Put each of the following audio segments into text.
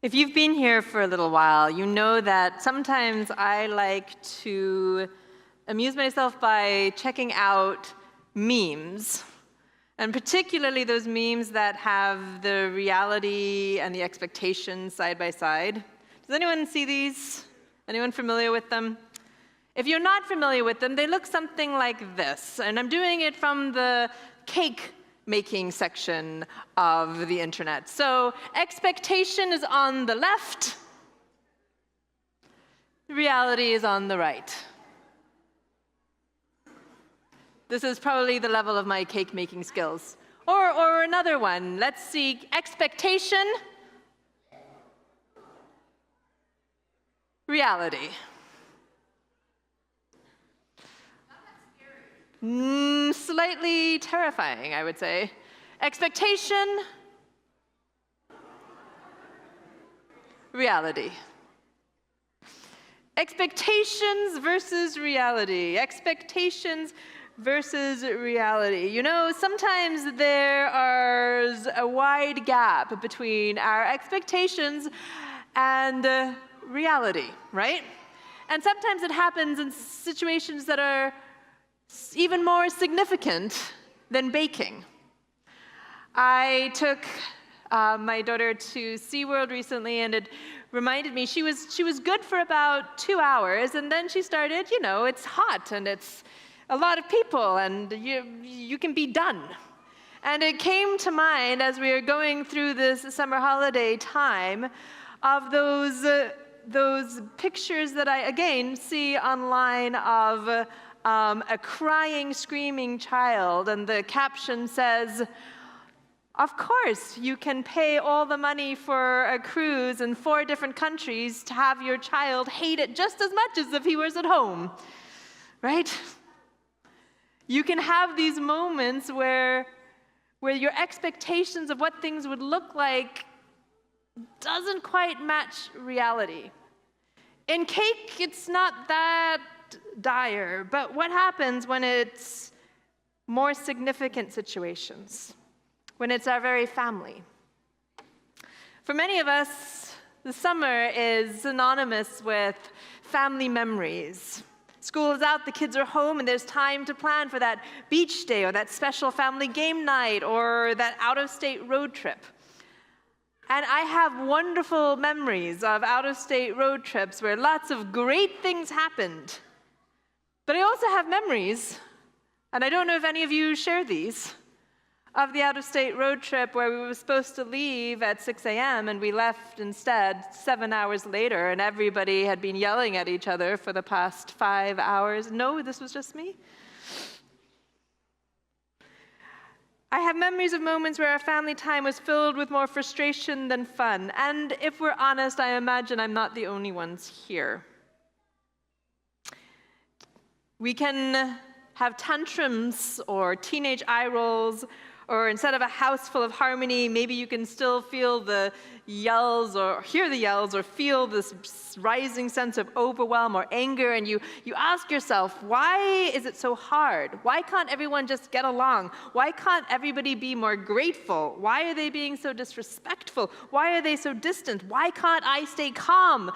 If you've been here for a little while, you know that sometimes I like to amuse myself by checking out memes, and particularly those memes that have the reality and the expectations side by side. Does anyone see these? Anyone familiar with them? If you're not familiar with them, they look something like this, and I'm doing it from the cake making section of the internet. So expectation is on the left, reality is on the right. This is probably the level of my cake making skills. Or another one, let's see, expectation, reality. Slightly terrifying, I would say. Expectation, reality. Expectations versus reality. Expectations versus reality. You know, sometimes there's a wide gap between our expectations and reality, right? And sometimes it happens in situations that are even more significant than baking. I took my daughter to SeaWorld recently, and it reminded me she was good for about 2 hours, and then she started, you know, it's hot and it's a lot of people, and you can be done. And it came to mind as we were going through this summer holiday time of those pictures that I again see online of a crying, screaming child, and the caption says, "Of course, you can pay all the money for a cruise in 4 different countries to have your child hate it just as much as if he was at home," right? You can have these moments where your expectations of what things would look like doesn't quite match reality. In cake, it's not that dire, but what happens when it's more significant situations? When it's our very family? For many of us, the summer is synonymous with family memories. School is out, the kids are home, and there's time to plan for that beach day or that special family game night or that out-of-state road trip. And I have wonderful memories of out-of-state road trips where lots of great things happened. But I also have memories, and I don't know if any of you share these, of the out-of-state road trip where we were supposed to leave at 6 a.m. and we left instead 7 hours later, and everybody had been yelling at each other for the past 5 hours. No, this was just me. I have memories of moments where our family time was filled with more frustration than fun. And if we're honest, I imagine I'm not the only ones here. We can have tantrums or teenage eye rolls, or instead of a house full of harmony, maybe you can still feel the yells or hear the yells or feel this rising sense of overwhelm or anger, and you ask yourself, why is it so hard? Why can't everyone just get along? Why can't everybody be more grateful? Why are they being so disrespectful? Why are they so distant? Why can't I stay calm?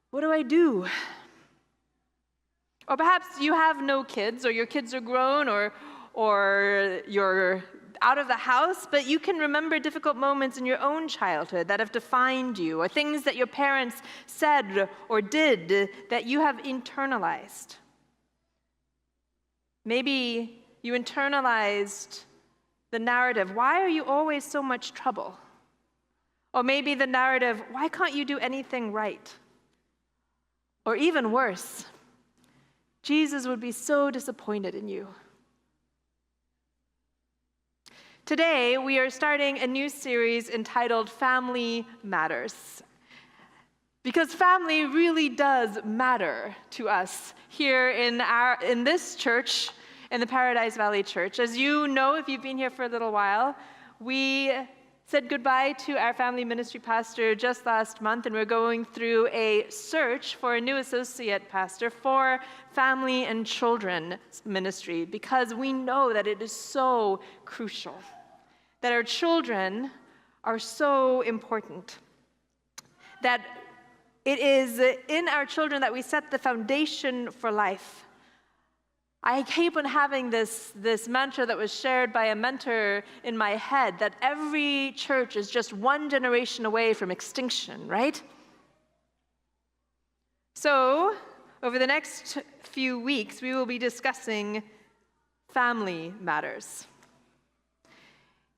What do I do? Or perhaps you have no kids, or your kids are grown, or you're out of the house, but you can remember difficult moments in your own childhood that have defined you, or things that your parents said or did that you have internalized. Maybe you internalized the narrative, "Why are you always so much trouble?" Or maybe the narrative, "Why can't you do anything right?" Or even worse, "Jesus would be so disappointed in you." Today, we are starting a new series entitled Family Matters. Because family really does matter to us here in this church, in the Paradise Valley Church. As you know, if you've been here for a little while, we said goodbye to our family ministry pastor just last month, and we're going through a search for a new associate pastor for family and children ministry, because we know that it is so crucial, that our children are so important. that it is in our children that we set the foundation for life. I keep on having this mantra that was shared by a mentor in my head, that every church is just one generation away from extinction, right? So, over the next few weeks, we will be discussing family matters.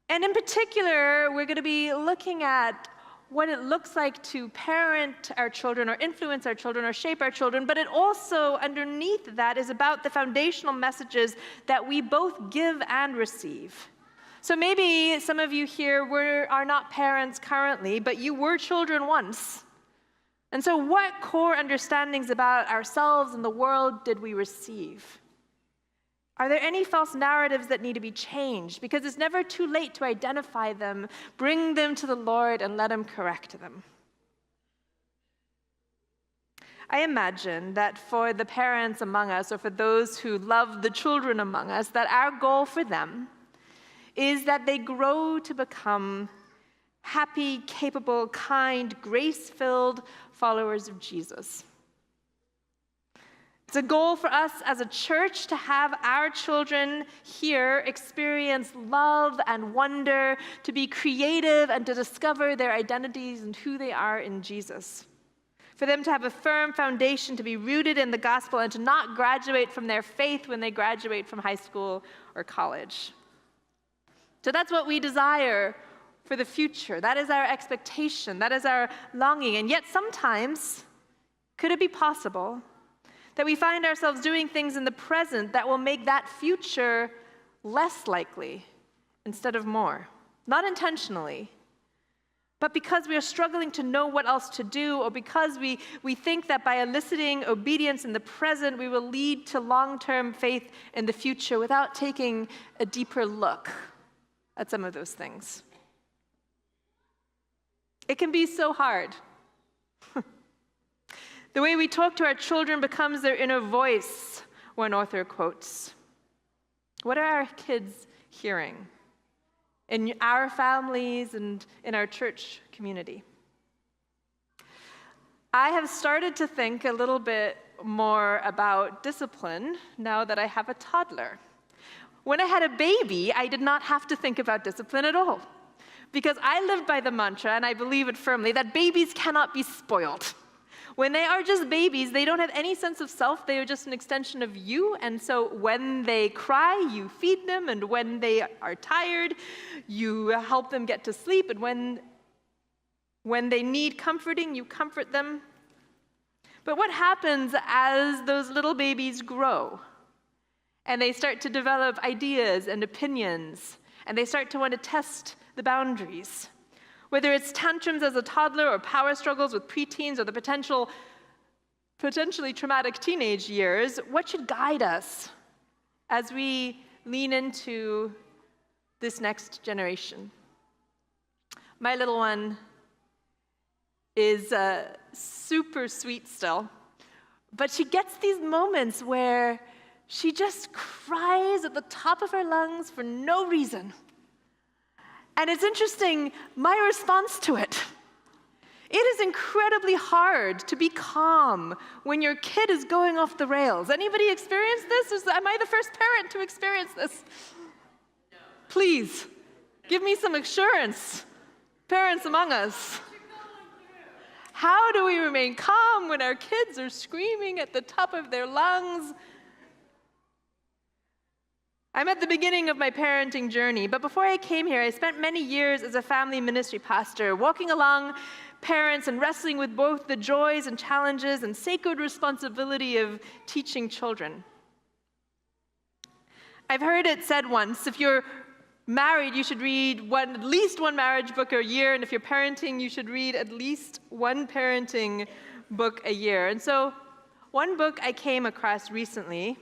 And in particular, we're going to be looking at what it looks like to parent our children or influence our children or shape our children, but it also, underneath that, is about the foundational messages that we both give and receive. So maybe some of you here are not parents currently, but you were children once. And so what core understandings about ourselves and the world did we receive? Are there any false narratives that need to be changed? Because it's never too late to identify them, bring them to the Lord, and let Him correct them. I imagine that for the parents among us, or for those who love the children among us, that our goal for them is that they grow to become happy, capable, kind, grace-filled followers of Jesus. It's a goal for us as a church to have our children here experience love and wonder, to be creative and to discover their identities and who they are in Jesus. For them to have a firm foundation, to be rooted in the gospel, and to not graduate from their faith when they graduate from high school or college. So that's what we desire for the future. That is our expectation. That is our longing. And yet sometimes, could it be possible that we find ourselves doing things in the present that will make that future less likely instead of more? Not intentionally, but because we are struggling to know what else to do, or because we think that by eliciting obedience in the present, we will lead to long-term faith in the future without taking a deeper look at some of those things. It can be so hard. The way we talk to our children becomes their inner voice, one author quotes. What are our kids hearing in our families and in our church community? I have started to think a little bit more about discipline now that I have a toddler. When I had a baby, I did not have to think about discipline at all, because I lived by the mantra, and I believe it firmly, that babies cannot be spoiled. When they are just babies, they don't have any sense of self. They are just an extension of you. And so when they cry, you feed them. And when they are tired, you help them get to sleep. And when they need comforting, you comfort them. But what happens as those little babies grow? And they start to develop ideas and opinions. And they start to want to test the boundaries. Whether it's tantrums as a toddler or power struggles with preteens or the potentially traumatic teenage years, what should guide us as we lean into this next generation? My little one is super sweet still, but she gets these moments where she just cries at the top of her lungs for no reason. And it's interesting, my response to it. It is incredibly hard to be calm when your kid is going off the rails. Anybody experience this? Am I the first parent to experience this? No. Please, give me some assurance, parents among us. How do we remain calm when our kids are screaming at the top of their lungs? I'm at the beginning of my parenting journey, but before I came here, I spent many years as a family ministry pastor, walking along parents and wrestling with both the joys and challenges and sacred responsibility of teaching children. I've heard it said once, if you're married, you should read at least one marriage book a year, and if you're parenting, you should read at least one parenting book a year. And so one book I came across recently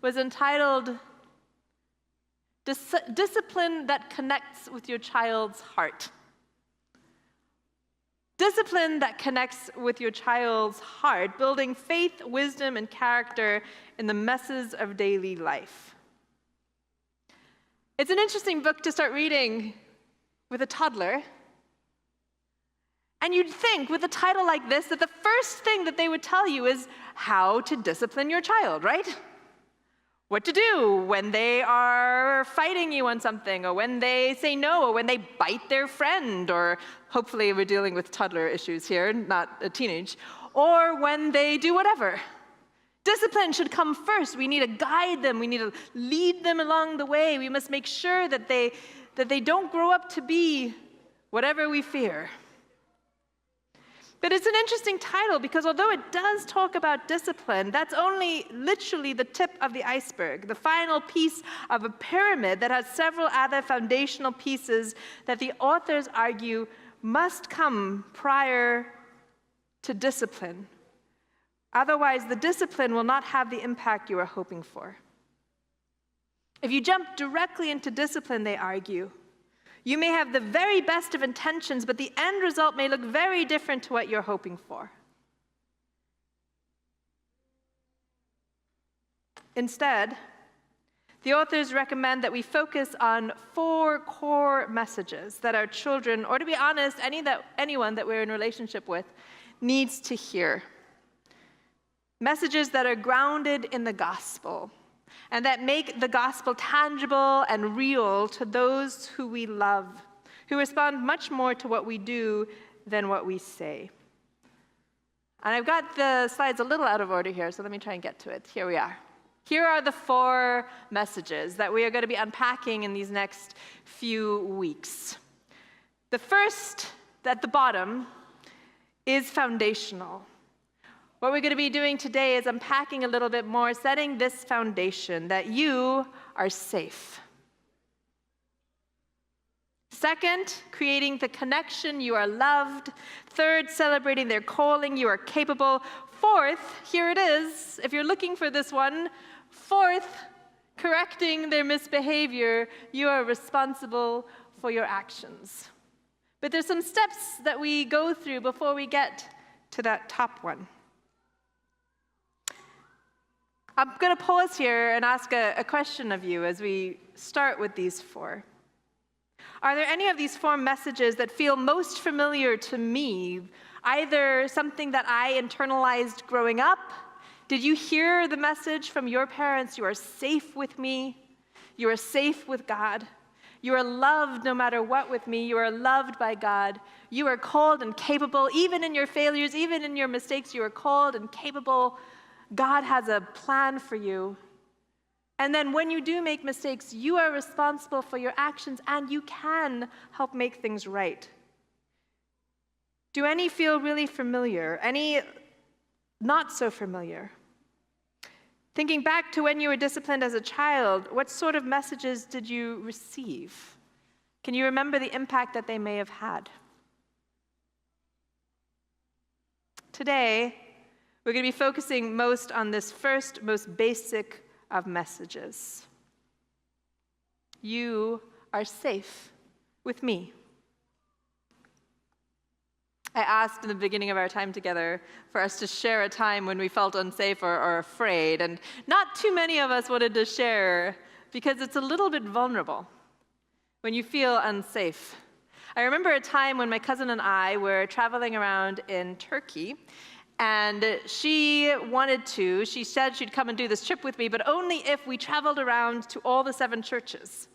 was entitled Discipline That Connects with Your Child's Heart. Discipline that connects with your child's heart, building faith, wisdom, and character in the messes of daily life. It's an interesting book to start reading with a toddler. And And you'd think with a title like this that the first thing that they would tell you is how to discipline your child, right? What to do when they are fighting you on something, or when they say no, or when they bite their friend, or hopefully we're dealing with toddler issues here, not a teenage, or when they do whatever. Discipline should come first. We need to guide them. We need to lead them along the way. We must make sure that they don't grow up to be whatever we fear. But it's an interesting title because although it does talk about discipline, that's only literally the tip of the iceberg, the final piece of a pyramid that has several other foundational pieces that the authors argue must come prior to discipline. Otherwise, the discipline will not have the impact you are hoping for. If you jump directly into discipline, they argue, you may have the very best of intentions, but the end result may look very different to what you're hoping for. Instead, the authors recommend that we focus on 4 core messages that our children, or to be honest, anyone that we're in relationship with, needs to hear. Messages that are grounded in the gospel, and that make the gospel tangible and real to those who we love, who respond much more to what we do than what we say. And I've got the slides a little out of order here, so let me try and get to it. Here we are. Here are the 4 messages that we are going to be unpacking in these next few weeks. The first, at the bottom, is foundational. What we're going to be doing today is unpacking a little bit more, setting this foundation that you are safe. Second, creating the connection, you are loved. Third, celebrating their calling, you are capable. Fourth, here it is, if you're looking for this one. Fourth, correcting their misbehavior, you are responsible for your actions. But there's some steps that we go through before we get to that top one. I'm going to pause here and ask a question of you as we start with these 4. Are there any of these 4 messages that feel most familiar to me? Either something that I internalized growing up? Did you hear the message from your parents? You are safe with me. You are safe with God. You are loved no matter what with me. You are loved by God. You are called and capable. Even in your failures, even in your mistakes, you are called and capable. God has a plan for you. And then when you do make mistakes, you are responsible for your actions and you can help make things right. Do any feel really familiar? Any not so familiar? Thinking back to when you were disciplined as a child, what sort of messages did you receive? Can you remember the impact that they may have had? Today, we're going to be focusing most on this first, most basic of messages. You are safe with me. I asked in the beginning of our time together for us to share a time when we felt unsafe or afraid, and not too many of us wanted to share because it's a little bit vulnerable when you feel unsafe. I remember a time when my cousin and I were traveling around in Turkey, and she said she'd come and do this trip with me, but only if we traveled around to all the 7 churches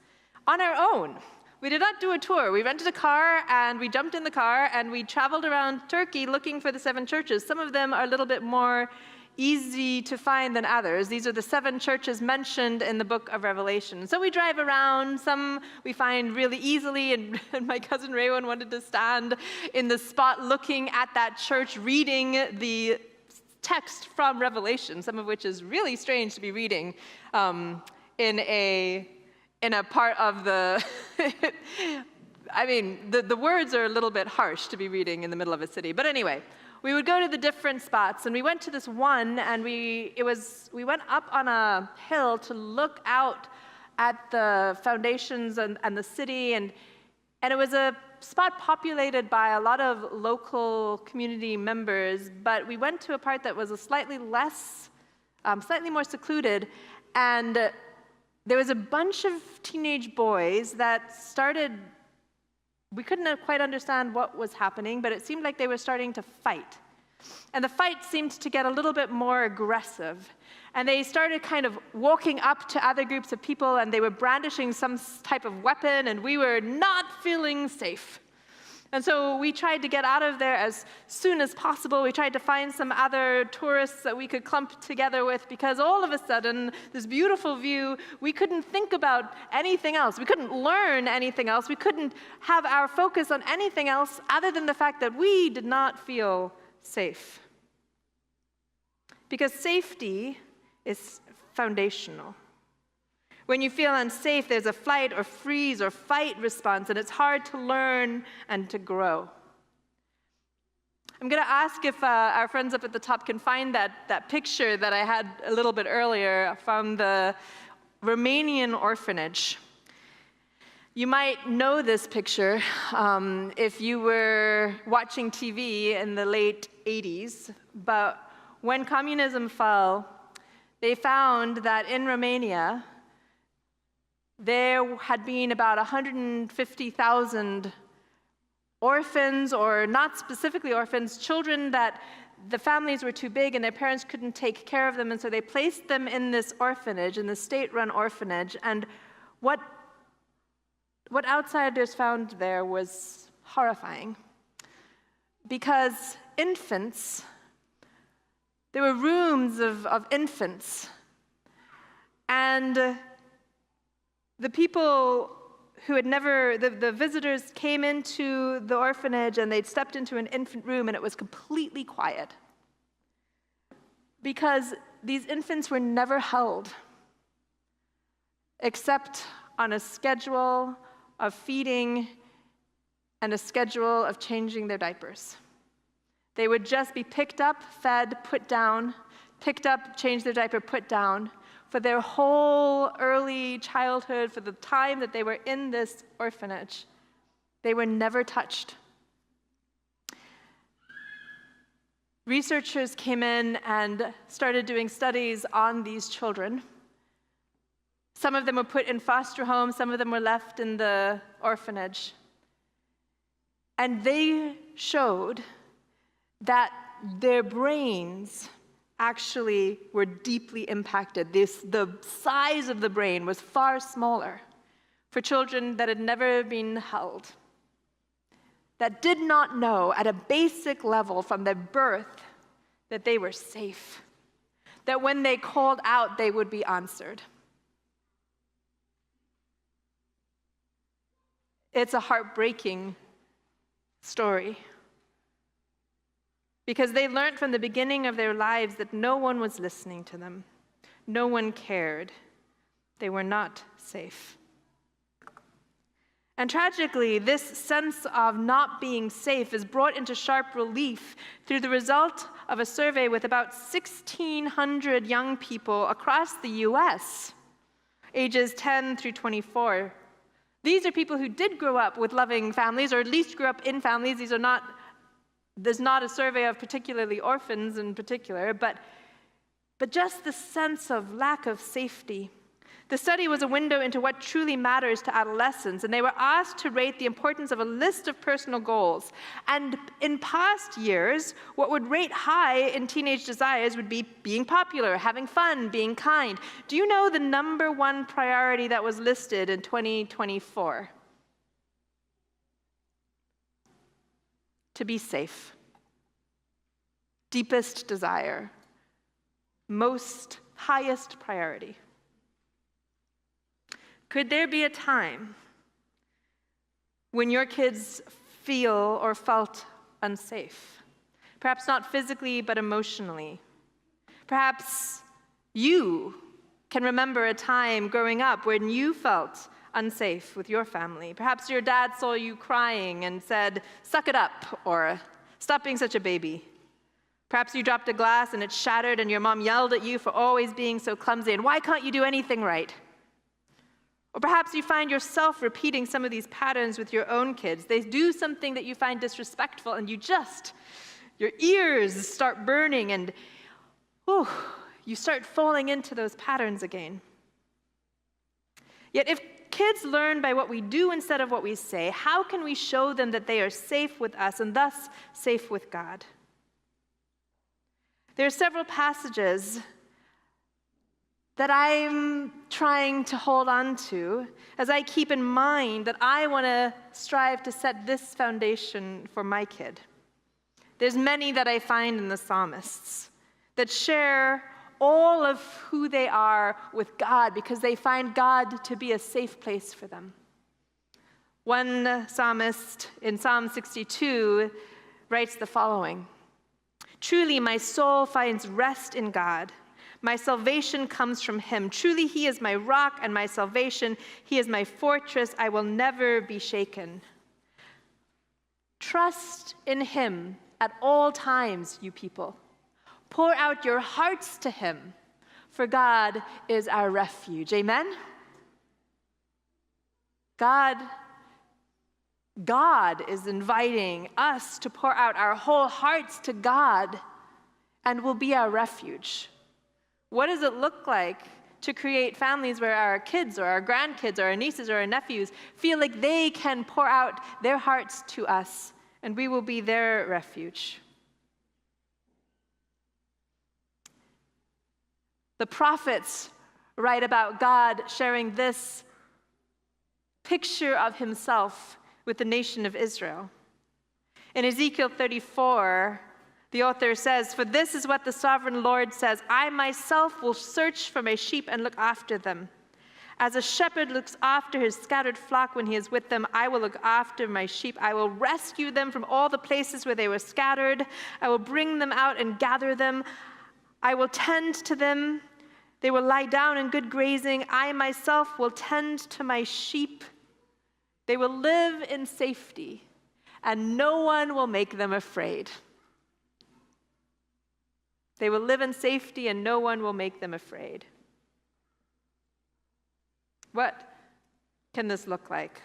on our own. We did not do a tour. We rented a car, and we jumped in the car, and we traveled around Turkey looking for the 7 churches. Some of them are a little bit more easy to find than others. These are the 7 churches mentioned in the book of Revelation. So we drive around. Some we find really easily, and my cousin Raywin wanted to stand in the spot looking at that church, reading the text from Revelation, some of which is really strange to be reading in a part of the, I mean, the words are a little bit harsh to be reading in the middle of a city. But anyway, we would go to the different spots, and we went to this one, and we went up on a hill to look out at the foundations and the city, and it was a spot populated by a lot of local community members, but we went to a part that was a slightly more secluded, and there was a bunch of teenage boys that started We couldn't quite understand what was happening, but it seemed like they were starting to fight. And the fight seemed to get a little bit more aggressive. And they started kind of walking up to other groups of people, and they were brandishing some type of weapon, and we were not feeling safe. And so we tried to get out of there as soon as possible. We tried to find some other tourists that we could clump together with, because all of a sudden, this beautiful view, we couldn't think about anything else. We couldn't learn anything else. We couldn't have our focus on anything else other than the fact that we did not feel safe. Because safety is foundational. When you feel unsafe, there's a flight or freeze or fight response, and it's hard to learn and to grow. I'm going to ask if our friends up at the top can find that picture that I had a little bit earlier from the Romanian orphanage. You might know this picture if you were watching TV in the late 80s, but when communism fell, they found that in Romania, there had been about 150,000 orphans, or not specifically orphans, children that the families were too big and their parents couldn't take care of them, and so they placed them in this orphanage, in the state-run orphanage, and what outsiders found there was horrifying. Because infants, there were rooms of infants, and the people who had never, the visitors came into the orphanage and they'd stepped into an infant room and it was completely quiet. Because these infants were never held, except on a schedule of feeding and a schedule of changing their diapers. They would just be picked up, fed, put down, picked up, changed their diaper, put down, for their whole early childhood, for the time that they were in this orphanage. They were never touched. Researchers came in and started doing studies on these children. Some of them were put in foster homes, some of them were left in the orphanage. And they showed that their brains actually were deeply impacted. The size of the brain was far smaller for children that had never been held, that did not know at a basic level from their birth that they were safe, that when they called out, they would be answered. It's a heartbreaking story, because they learned from the beginning of their lives that no one was listening to them. No one cared. They were not safe. And tragically, this sense of not being safe is brought into sharp relief through the result of a survey with about 1,600 young people across the US, ages 10 through 24. These are people who did grow up with loving families, or at least grew up in families. There's not a survey of particularly orphans in particular, but just the sense of lack of safety. The study was a window into what truly matters to adolescents, and they were asked to rate the importance of a list of personal goals. And in past years, what would rate high in teenage desires would be being popular, having fun, being kind. Do you know the number one priority that was listed in 2024? To be safe. Deepest desire. Most highest priority. Could there be a time when your kids feel or felt unsafe? Perhaps not physically, but emotionally. Perhaps you can remember a time growing up when you felt unsafe with your family. Perhaps your dad saw you crying and said, "Suck it up," or "Stop being such a baby." Perhaps you dropped a glass and it shattered and your mom yelled at you for always being so clumsy and "Why can't you do anything right?" Or perhaps you find yourself repeating some of these patterns with your own kids. They do something that you find disrespectful and your ears start burning and you start falling into those patterns again. Yet if Kids learn by what we do instead of what we say. How can we show them that they are safe with us and thus safe with God? There are several passages that I'm trying to hold on to as I keep in mind that I want to strive to set this foundation for my kid. There's many that I find in the psalmists that share all of who they are with God because they find God to be a safe place for them. One psalmist in Psalm 62 writes the following: "Truly my soul finds rest in God. My salvation comes from him. Truly he is my rock and my salvation. He is my fortress. I will never be shaken." Trust in him at all times, you people. Pour out your hearts to him, for God is our refuge. Amen? God is inviting us to pour out our whole hearts to God and will be our refuge. What does it look like to create families where our kids or our grandkids or our nieces or our nephews feel like they can pour out their hearts to us and we will be their refuge? The prophets write about God sharing this picture of himself with the nation of Israel. In Ezekiel 34, the author says, "For this is what the sovereign Lord says, I myself will search for my sheep and look after them. As a shepherd looks after his scattered flock when he is with them, I will look after my sheep. I will rescue them from all the places where they were scattered. I will bring them out and gather them. I will tend to them. They will lie down in good grazing. I myself will tend to my sheep. They will live in safety, and no one will make them afraid." They will live in safety, and no one will make them afraid. What can this look like?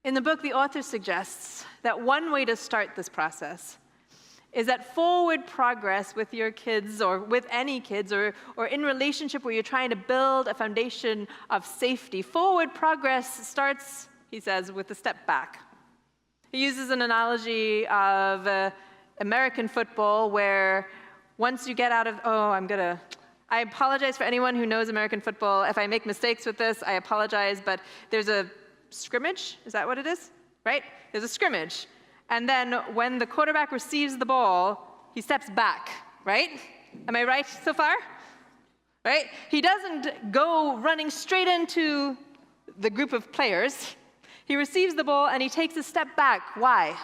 In the book, the author suggests that one way to start this process is that forward progress with your kids or with any kids or in relationship where you're trying to build a foundation of safety. Forward progress starts, he says, with a step back. He uses an analogy of American football where once you get out of, I apologize for anyone who knows American football. If I make mistakes with this, I apologize, but there's a scrimmage, is that what it is? Right? There's a scrimmage. And then when the quarterback receives the ball, he steps back, right? Am I right so far? Right? He doesn't go running straight into the group of players. He receives the ball and he takes a step back. Why?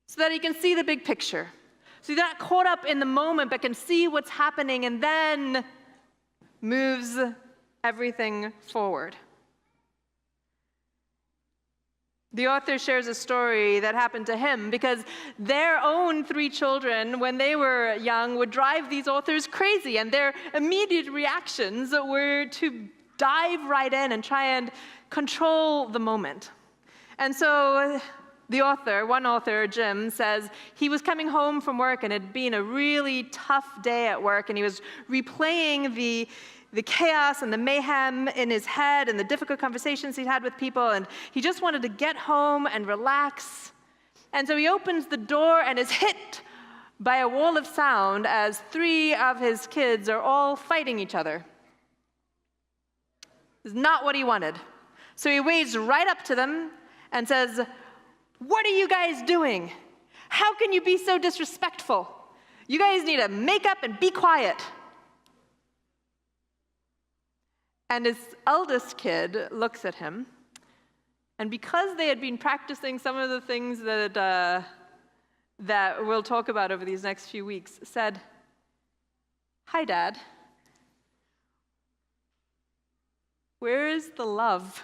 So that he can see the big picture. So he's not caught up in the moment, but can see what's happening and then moves everything forward. The author shares a story that happened to him because their own 3 children, when they were young, would drive these authors crazy, and their immediate reactions were to dive right in and try and control the moment. And so one author, Jim, says he was coming home from work and it had been a really tough day at work, and he was replaying the chaos and the mayhem in his head and the difficult conversations he'd had with people, and he just wanted to get home and relax. And so he opens the door and is hit by a wall of sound as 3 of his kids are all fighting each other. It's not what he wanted. So he waves right up to them and says, "What are you guys doing? How can you be so disrespectful? You guys need to make up and be quiet." And his eldest kid looks at him, and because they had been practicing some of the things that we'll talk about over these next few weeks, said, "Hi, Dad. Where is the love?"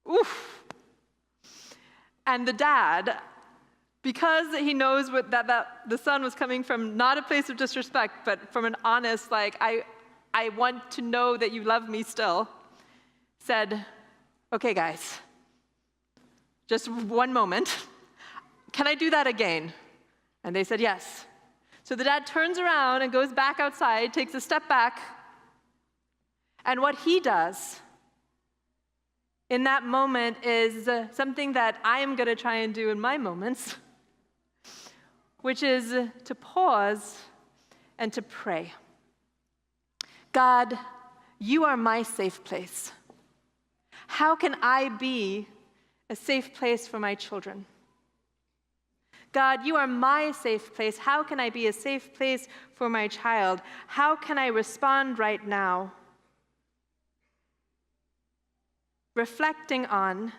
Oof. And the dad, because he knows that the son was coming from not a place of disrespect, but from an honest, I want to know that you love me still, said, "Okay, guys, just one moment. Can I do that again?" And they said yes. So the dad turns around and goes back outside, takes a step back, and what he does in that moment is something that I am going to try and do in my moments, which is to pause and to pray. God, you are my safe place. How can I be a safe place for my children? God, you are my safe place. How can I be a safe place for my child? How can I respond right now? Reflecting on,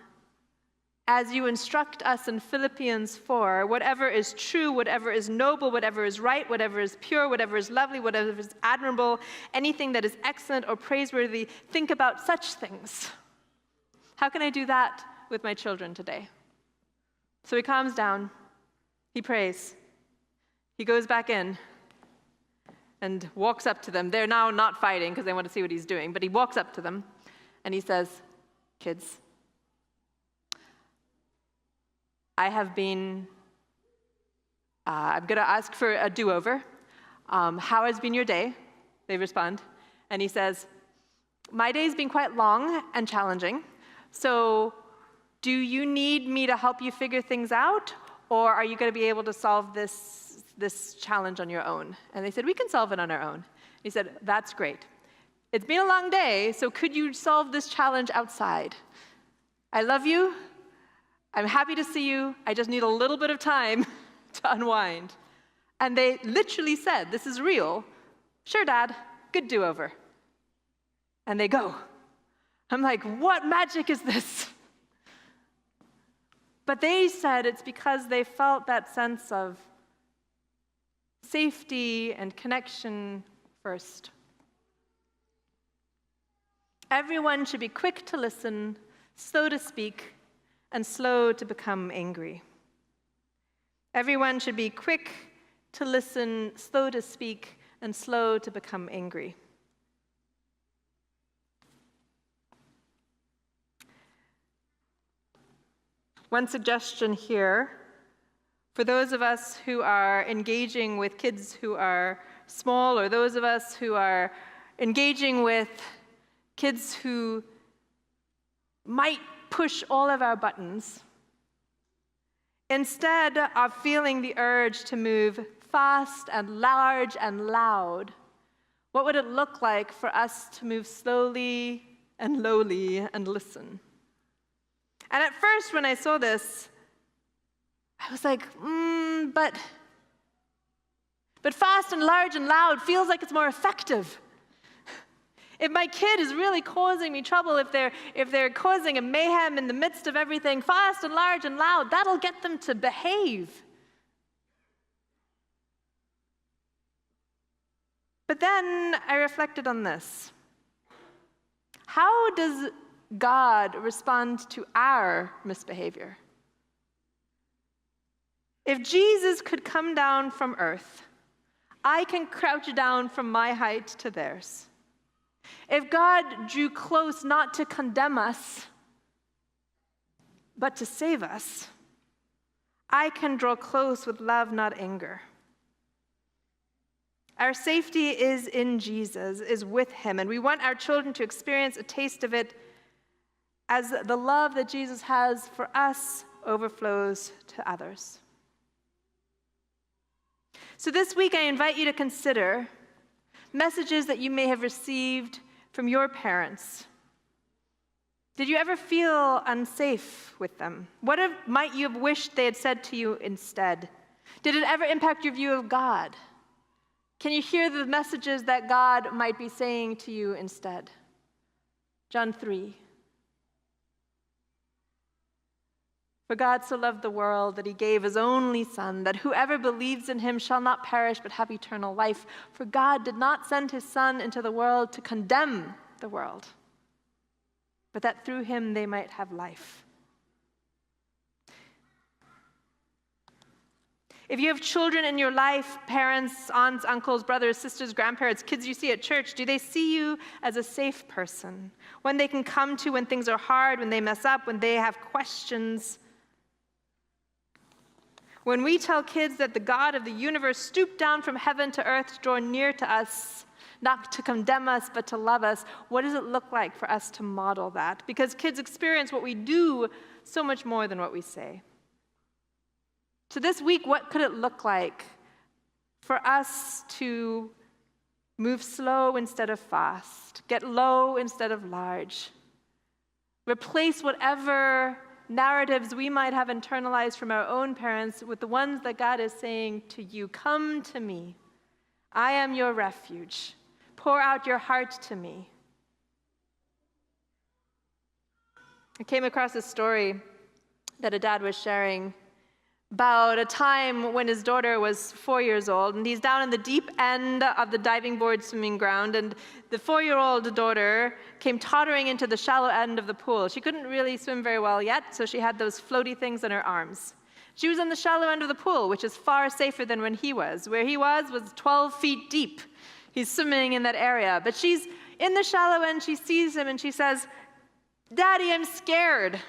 as you instruct us in Philippians 4, whatever is true, whatever is noble, whatever is right, whatever is pure, whatever is lovely, whatever is admirable, anything that is excellent or praiseworthy, think about such things. How can I do that with my children today? So he calms down. He prays. He goes back in and walks up to them. They're now not fighting because they want to see what he's doing, but he walks up to them and he says, kids, I'm going to ask for a do-over. How has been your day? They respond. And he says, my day's been quite long and challenging. So do you need me to help you figure things out? Or are you going to be able to solve this challenge on your own? And they said, we can solve it on our own. He said, that's great. It's been a long day, so could you solve this challenge outside? I love you. I'm happy to see you. I just need a little bit of time to unwind. And they literally said, this is real. Sure, Dad. Good do-over. And they go. I'm like, what magic is this? But they said it's because they felt that sense of safety and connection first. Everyone should be quick to listen, slow to speak, and slow to become angry. Everyone should be quick to listen, slow to speak, and slow to become angry. One suggestion here, for those of us who are engaging with kids who are small, or those of us who are engaging with kids who might push all of our buttons, instead of feeling the urge to move fast and large and loud, what would it look like for us to move slowly and lowly and listen? And at first, when I saw this, I was like, but fast and large and loud feels like it's more effective. If my kid is really causing me trouble, if they're causing a mayhem in the midst of everything, fast and large and loud, that'll get them to behave. But then I reflected on this. How does God respond to our misbehavior? If Jesus could come down from earth, I can crouch down from my height to theirs. If God drew close not to condemn us, but to save us, I can draw close with love, not anger. Our safety is in Jesus, is with him, and we want our children to experience a taste of it as the love that Jesus has for us overflows to others. So this week, I invite you to consider messages that you may have received from your parents. Did you ever feel unsafe with them? What might you have wished they had said to you instead? Did it ever impact your view of God? Can you hear the messages that God might be saying to you instead? John 3. For God so loved the world that he gave his only Son, that whoever believes in him shall not perish but have eternal life. For God did not send his Son into the world to condemn the world, but that through him they might have life. If you have children in your life, parents, aunts, uncles, brothers, sisters, grandparents, kids you see at church, do they see you as a safe person? One they can come to when things are hard, when they mess up, when they have questions? When we tell kids that the God of the universe stooped down from heaven to earth to draw near to us, not to condemn us, but to love us, what does it look like for us to model that? Because kids experience what we do so much more than what we say. So this week, what could it look like for us to move slow instead of fast, get low instead of large, replace whatever narratives we might have internalized from our own parents with the ones that God is saying to you? Come to me. I am your refuge. Pour out your heart to me. I came across a story that a dad was sharing about a time when his daughter was 4 years old, and he's down in the deep end of the diving board swimming ground, and the 4-year-old daughter came tottering into the shallow end of the pool. She couldn't really swim very well yet, so she had those floaty things in her arms. She was in the shallow end of the pool, which is far safer than when he was. Where he was 12 feet deep. He's swimming in that area. But she's in the shallow end, she sees him, and she says, "Daddy, I'm scared.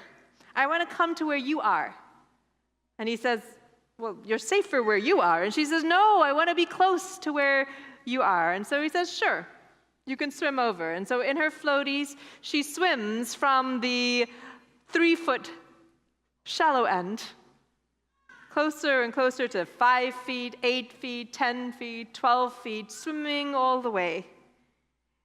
I want to come to where you are." And he says, "Well, you're safer where you are." And she says, "No, I want to be close to where you are." And so he says, "Sure, you can swim over." And so in her floaties, she swims from the 3-foot shallow end, closer and closer to 5 feet, 8 feet, 10 feet, 12 feet, swimming all the way.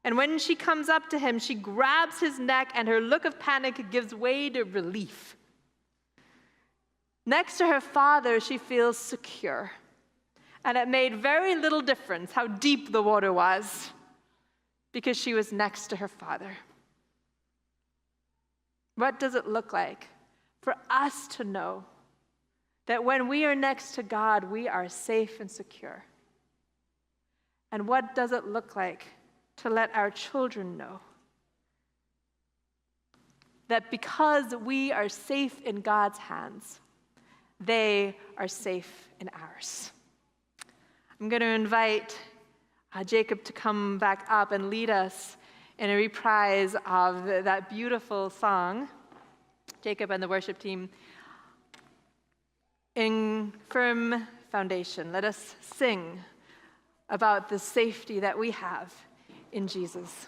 And when she comes up to him, she grabs his neck, and her look of panic gives way to relief. Next to her father, she feels secure. And it made very little difference how deep the water was, because she was next to her father. What does it look like for us to know that when we are next to God, we are safe and secure? And what does it look like to let our children know that because we are safe in God's hands, they are safe in ours? I'm going to invite Jacob to come back up and lead us in a reprise of that beautiful song. Jacob and the worship team, "In Firm Foundation." Let us sing about the safety that we have in Jesus.